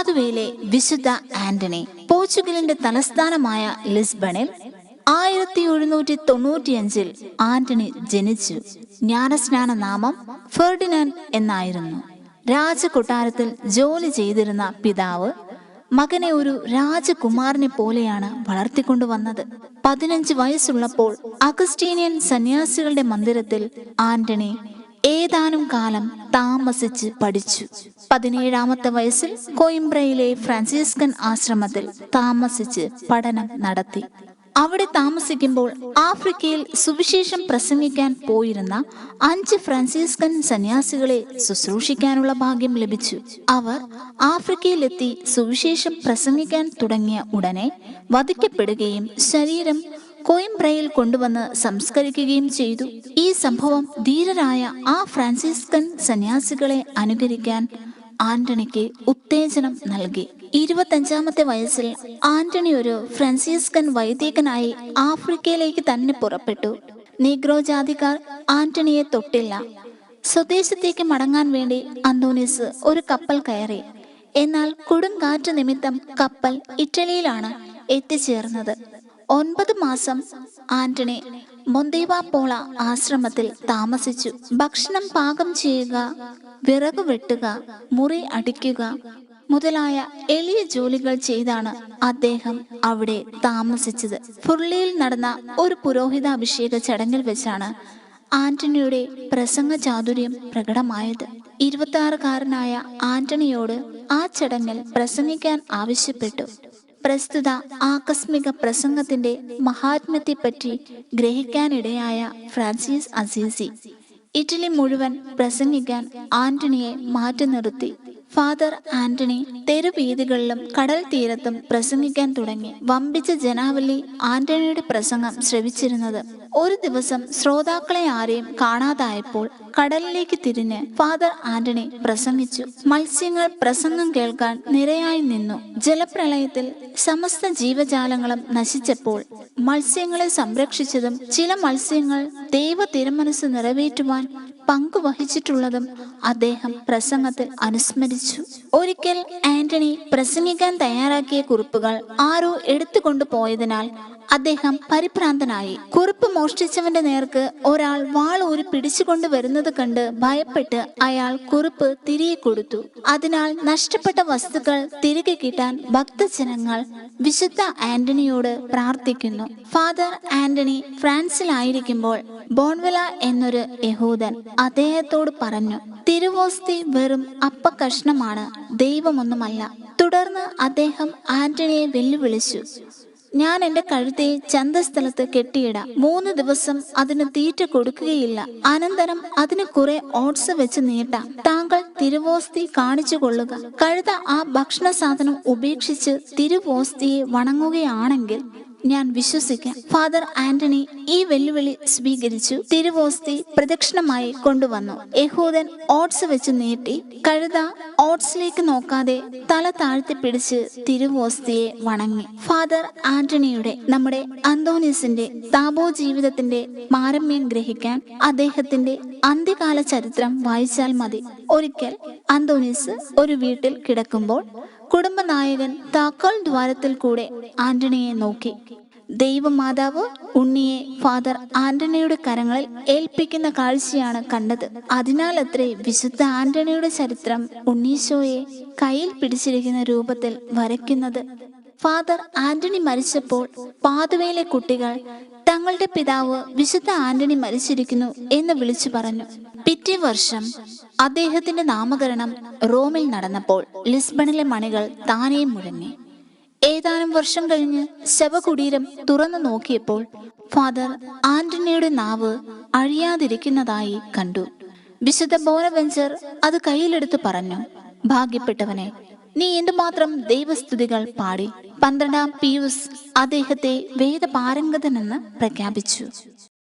പാതുവയിലെ വിശുദ്ധ ആന്റണി. പോർച്ചുഗലിന്റെ തലസ്ഥാനമായ ലിസ്ബണിൽ 1795 ആന്റണി ജനിച്ചു. ജ്ഞാനസ്നാന നാമം ഫെർഡിനാൻഡ് എന്നായിരുന്നു. രാജകൊട്ടാരത്തിൽ ജോലി ചെയ്തിരുന്ന പിതാവ് മകനെ ഒരു രാജകുമാരനെ പോലെയാണ് വളർത്തിക്കൊണ്ടുവന്നത്. 15 വയസ്സുള്ളപ്പോൾ അഗസ്റ്റീനിയൻ സന്യാസികളുടെ മന്ദിരത്തിൽ ആന്റണി ഏതാനും കാലം താമസിച്ച് പഠിച്ചു. 17-ാമത്തെ വയസ്സിൽ കോയിംബ്രയിലെ ഫ്രാൻസിസ്കൻ ആശ്രമത്തിൽ താമസിച്ച് പഠനം നടത്തി. അവിടെ താമസിക്കുമ്പോൾ ആഫ്രിക്കയിൽ സുവിശേഷം പ്രസംഗിക്കാൻ പോയിരുന്ന 5 ഫ്രാൻസിസ്കൻ സന്യാസികളെ ശുശ്രൂഷിക്കാനുള്ള ഭാഗ്യം ലഭിച്ചു. അവർ ആഫ്രിക്കയിലെത്തി സുവിശേഷം പ്രസംഗിക്കാൻ തുടങ്ങിയ ഉടനെ വധിക്കപ്പെടുകയും ശരീരം കോയിംബ്രയിൽ കൊണ്ടുവന്ന് സംസ്കരിക്കുകയും ചെയ്തു. ഈ സംഭവം ധീരരായ ആ ഫ്രാൻസിസ്കൻ സന്യാസികളെ അനുകരിക്കാൻ ആന്റണിക്ക് ഉത്തേജനം നൽകി. 25-ാമത്തെ വയസ്സിൽ ആന്റണി ഒരു ഫ്രാൻസിസ്കൻ വൈദികനായി ആഫ്രിക്കയിലേക്ക് തന്നെ പുറപ്പെട്ടു. നീഗ്രോ ജാതിക്കാർ ആന്റണിയെ തൊട്ടില്ല. സ്വദേശത്തേക്ക് മടങ്ങാൻ വേണ്ടി അന്തോണീസ് ഒരു കപ്പൽ കയറി. എന്നാൽ കൊടുങ്കാറ്റ് നിമിത്തം കപ്പൽ ഇറ്റലിയിലാണ് എത്തിച്ചേർന്നത്. 9 മാസം ആന്റണി മൊന്തേവാപോള ആശ്രമത്തിൽ താമസിച്ചു. ഭക്ഷണം പാകം ചെയ്യുക, വിറക് വെട്ടുക, മുറി അടിക്കുക മുതലായ എളിയ ജോലികൾ ചെയ്താണ് അദ്ദേഹം അവിടെ താമസിച്ചത്. ഫുർലിയിൽ നടന്ന ഒരു പുരോഹിതാഭിഷേക ചടങ്ങിൽ വെച്ചാണ് ആന്റണിയുടെ പ്രസംഗ ചാതുര്യം പ്രകടമായത്. 26-കാരനായ ആന്റണിയോട് ആ ചടങ്ങിൽ പ്രസംഗിക്കാൻ ആവശ്യപ്പെട്ടു. പ്രസ്തുത ആകസ്മിക പ്രസംഗത്തിന്റെ മഹാത്മ്യത്തെപ്പറ്റി ഗ്രഹിക്കാനിടയായ ഫ്രാൻസിസ് അസീസി ഇറ്റലി മുഴുവൻ പ്രസംഗിക്കാൻ ആന്റണിയെ മാറ്റി നിർത്തി. ഫാദർ ആന്റണി തെരുവീഥികളിലും കടൽ തീരത്തും പ്രസംഗിക്കാൻ തുടങ്ങി. വമ്പിച്ച ജനാവലി ആന്റണിയുടെ പ്രസംഗം ശ്രവിച്ചിരുന്നത്. ഒരു ദിവസം ശ്രോതാക്കളെ ആരെയും കാണാതായപ്പോൾ കടലിലേക്ക് തിരിഞ്ഞ് ഫാദർ ആന്റണി പ്രസംഗിച്ചു. മത്സ്യങ്ങൾ പ്രസംഗം കേൾക്കാൻ നിരയായി നിന്നു. ജലപ്രളയത്തിൽ സമസ്ത ജീവജാലങ്ങളും നശിച്ചപ്പോൾ മത്സ്യങ്ങളെ സംരക്ഷിച്ചതും ചില മത്സ്യങ്ങൾ ദൈവ തിരുമനസ് നിറവേറ്റുവാൻ പങ്കുവഹിച്ചിട്ടുള്ളതും അദ്ദേഹം പ്രസംഗത്തിൽ അനുസ്മരിച്ചു. ഒരിക്കൽ ആന്റണി പ്രസംഗിക്കാൻ തയ്യാറാക്കിയ കുറിപ്പുകൾ ആരോ എടുത്തുകൊണ്ടു പോയതിനാൽ അദ്ദേഹം പരിഭ്രാന്തനായി. കുറിപ്പ് മോഷ്ടിച്ചവന്റെ നേർക്ക് ഒരാൾ വാളൂരി പിടിച്ചുകൊണ്ട് വരുന്നത് കണ്ട് ഭയപ്പെട്ട് അയാൾ കുറിപ്പ് തിരികെ കൊടുത്തു. അതിനാൽ നഷ്ടപ്പെട്ട വസ്തുക്കൾ തിരികെ കിട്ടാൻ ഭക്തജനങ്ങൾ വിശുദ്ധ ആന്റണിയോട് പ്രാർത്ഥിക്കുന്നു. ഫാദർ ആന്റണി ഫ്രാൻസിലായിരിക്കുമ്പോൾ ബോൺവെല എന്നൊരു യഹൂദൻ അദ്ദേഹത്തോട് പറഞ്ഞു, തിരുവോസ്തി വെറും അപ്പക്കഷ്ണമാണ്, ദൈവമൊന്നുമല്ല. തുടർന്ന് അദ്ദേഹം ആന്റണിയെ വെല്ലുവിളിച്ചു, ഞാൻ എന്റെ കഴുത്തെ ചന്തസ്ഥലത്ത് കെട്ടിയിടാം, 3 ദിവസം അതിന് തീറ്റ കൊടുക്കുകയില്ല, അനന്തരം അതിന് കുറെ ഓട്സ് വെച്ച് നീട്ടാം, താങ്കൾ തിരുവോസ്തി കാണിച്ചു കൊള്ളുക. കഴുത ആ ഭക്ഷണ സാധനം ഉപേക്ഷിച്ച് തിരുവോസ്തിയെ വണങ്ങുകയാണെങ്കിൽ ഞാൻ വിശ്വസിക്കാം. ഫാദർ ആന്റണി ഈ വെല്ലുവിളി സ്വീകരിച്ചു. തിരുവോസ്തി പ്രദക്ഷിണമായി കൊണ്ടുവന്നു. യഹൂദൻ ഓട്സ് വെച്ച് നീട്ടി. കഴുത ഓട്സിലേക്ക് നോക്കാതെ തല താഴ്ത്തി പിടിച്ച് തിരുവോസ്തിയെ വണങ്ങി. ഫാദർ ആന്റണിയുടെ, നമ്മുടെ അന്തോണീസിന്റെ താപോ ജീവിതത്തിന്റെ പാരമ്യം ഗ്രഹിക്കാൻ അദ്ദേഹത്തിന്റെ അന്ത്യകാല ചരിത്രം വായിച്ചാൽ മതി. ഒരിക്കൽ അന്തോണീസ് ഒരു വീട്ടിൽ കിടക്കുമ്പോൾ കുടുംബനായകൻ താക്കോൽ ദ്വാരത്തിൽ കൂടെ ആന്റണിയെ നോക്കി. ദൈവമാതാവ് ഉണ്ണിയെ ഫാദർ ആന്റണിയുടെ കരങ്ങളിൽ ഏൽപ്പിക്കുന്ന കാഴ്ചയാണ് കണ്ടത്. അതിനാൽ അത്രേ വിശുദ്ധ ആന്റണിയുടെ ചരിത്രം ഉണ്ണീശോയെ കയ്യിൽ പിടിച്ചിരിക്കുന്ന രൂപത്തിൽ വരയ്ക്കുന്നത്. ഫാദർ ആന്റണി മരിച്ചപ്പോൾ പാതുവയിലെ കുട്ടികൾ തങ്ങളുടെ പിതാവ് വിശുദ്ധ ആന്റണി മരിച്ചിരിക്കുന്നു എന്ന് വിളിച്ചു പറഞ്ഞു. പിറ്റേ വർഷം അദ്ദേഹത്തിന്റെ നാമകരണം റോമിൽ നടന്നപ്പോൾ ലിസ്ബണിലെ മണികൾ താനേ മുഴങ്ങി. ഏതാനും വർഷം കഴിഞ്ഞ് ശവകുടീരം തുറന്നു നോക്കിയപ്പോൾ ഫാദർ ആന്റണിയുടെ നാവ് അഴിയാതിരിക്കുന്നതായി കണ്ടു. വിശുദ്ധ ബോനവെഞ്ചർ അത് കയ്യിലെടുത്ത് പറഞ്ഞു, ഭാഗ്യപ്പെട്ടവനെ, നീ എന്തുമാത്രം ദൈവസ്തുതികൾ പാടി. 12-ാം പിയൂസ് അദ്ദേഹത്തെ വേദപാരംഗതനെന്ന് പ്രഖ്യാപിച്ചു.